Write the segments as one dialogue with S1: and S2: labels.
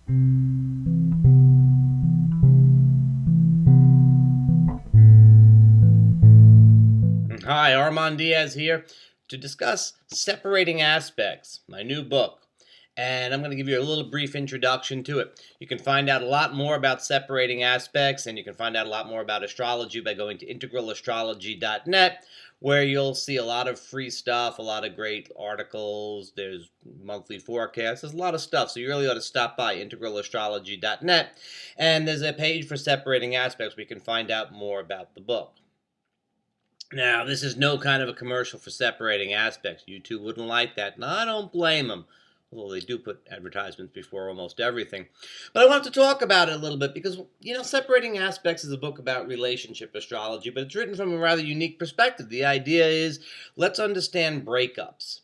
S1: Hi, Armand Diaz here to discuss Separating Aspects, my new book. And I'm going to give you a little brief introduction to it. You can find out a lot more about separating aspects, and you can find out a lot more about astrology by going to integralastrology.net, where you'll see a lot of free stuff, a lot of great articles. There's monthly forecasts, there's a lot of stuff. So you really ought to stop by integralastrology.net, and there's a page for separating aspects where you can find out more about the book. Now, this is no kind of a commercial for separating aspects. YouTube wouldn't like that, and I don't blame them. Although they do put advertisements before almost everything. But I want to talk about it a little bit because, Separating Aspects is a book about relationship astrology, but it's written from a rather unique perspective. The idea is, let's understand breakups.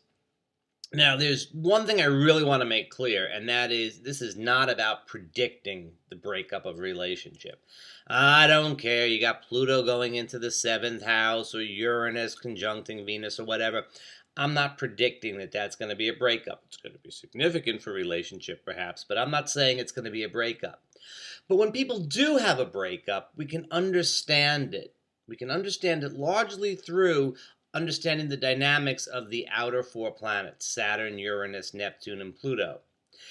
S1: Now, there's one thing I really want to make clear, and that is this is not about predicting the breakup of a relationship. I don't care. You got Pluto going into the seventh house or Uranus conjuncting Venus or whatever. I'm not predicting that that's going to be a breakup. It's going to be significant for a relationship, perhaps, but I'm not saying it's going to be a breakup. But when people do have a breakup, we can understand it. We can understand it largely through understanding the dynamics of the outer four planets, Saturn, Uranus, Neptune, and Pluto.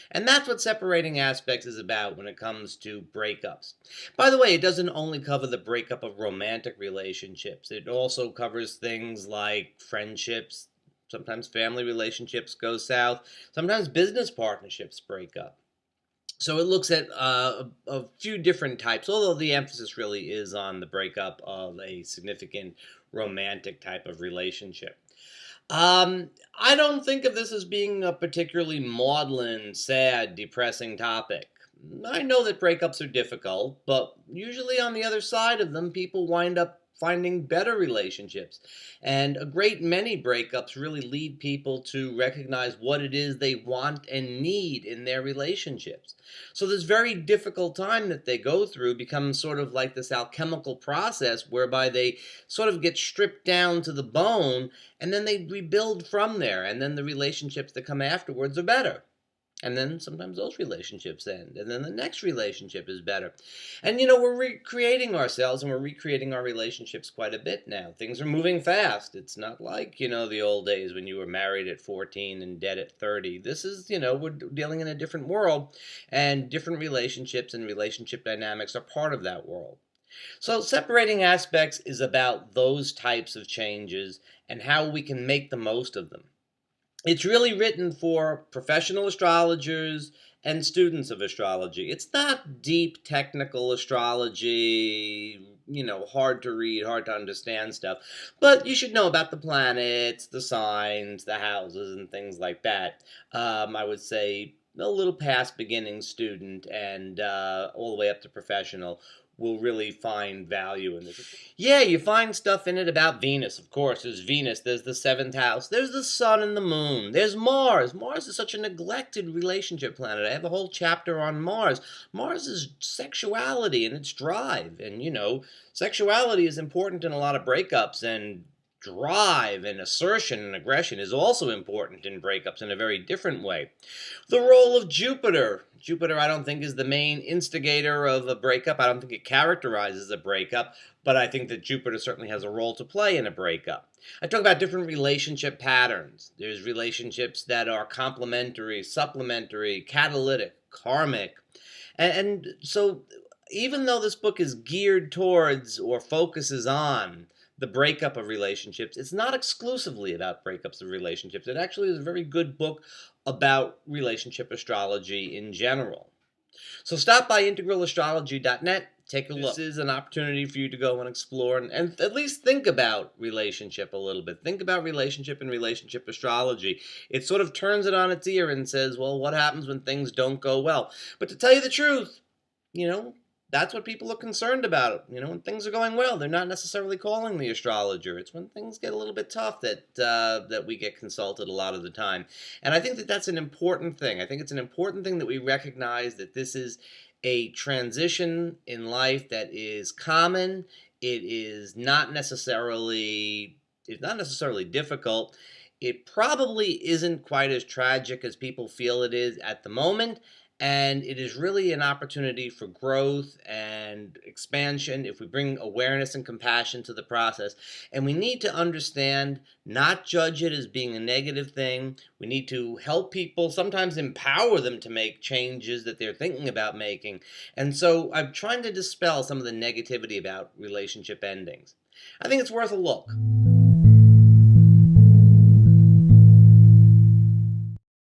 S1: And that's what Separating Aspects is about when it comes to breakups. By the way, it doesn't only cover the breakup of romantic relationships. It also covers things like friendships. Sometimes family relationships go south. Sometimes business partnerships break up. So it looks at a few different types, although the emphasis really is on the breakup of a significant romantic type of relationship. I don't think of this as being a particularly maudlin, sad, depressing topic. I know that breakups are difficult, but usually on the other side of them, people wind up finding better relationships. And a great many breakups really lead people to recognize what it is they want and need in their relationships. So this very difficult time that they go through becomes sort of like this alchemical process whereby they sort of get stripped down to the bone and then they rebuild from there. And then the relationships that come afterwards are better. And then sometimes those relationships end. And then the next relationship is better. And we're recreating ourselves and we're recreating our relationships quite a bit now. Things are moving fast. It's not like, the old days when you were married at 14 and dead at 30. This is, we're dealing in a different world. And different relationships and relationship dynamics are part of that world. So Separating Aspects is about those types of changes and how we can make the most of them. It's really written for professional astrologers and students of astrology. It's not deep technical astrology, hard to read, hard to understand stuff. But you should know about the planets, the signs, the houses, and things like that. I would say a little past beginning student and all the way up to professional will really find value in this. Yeah, you find stuff in it about Venus, of course. There's Venus, there's the seventh house, there's the sun and the moon, there's Mars. Mars is such a neglected relationship planet. I have a whole chapter on Mars. Mars is sexuality and its drive. And, sexuality is important in a lot of breakups, and drive and assertion and aggression is also important in breakups in a very different way. The role of Jupiter. Jupiter, I don't think, is the main instigator of a breakup. I don't think it characterizes a breakup, but I think that Jupiter certainly has a role to play in a breakup. I talk about different relationship patterns. There's relationships that are complementary, supplementary, catalytic, karmic. And so even though this book is geared towards or focuses on the breakup of relationships, it's not exclusively about breakups of relationships. It actually is a very good book about relationship astrology in general. So stop by integralastrology.net, take a look. This is an opportunity for you to go and explore and at least think about relationship a little bit. Think about relationship and relationship astrology. It sort of turns it on its ear and says, well, what happens when things don't go well? But to tell you the truth, that's what people are concerned about. When things are going well, they're not necessarily calling the astrologer. It's when things get a little bit tough that we get consulted a lot of the time. And I think that that's an important thing. I think it's an important thing that we recognize that this is a transition in life that is common. It's not necessarily difficult. It probably isn't quite as tragic as people feel it is at the moment. And it is really an opportunity for growth and expansion if we bring awareness and compassion to the process. And we need to understand, not judge it as being a negative thing. We need to help people, sometimes empower them to make changes that they're thinking about making. And so I'm trying to dispel some of the negativity about relationship endings. I think it's worth a look.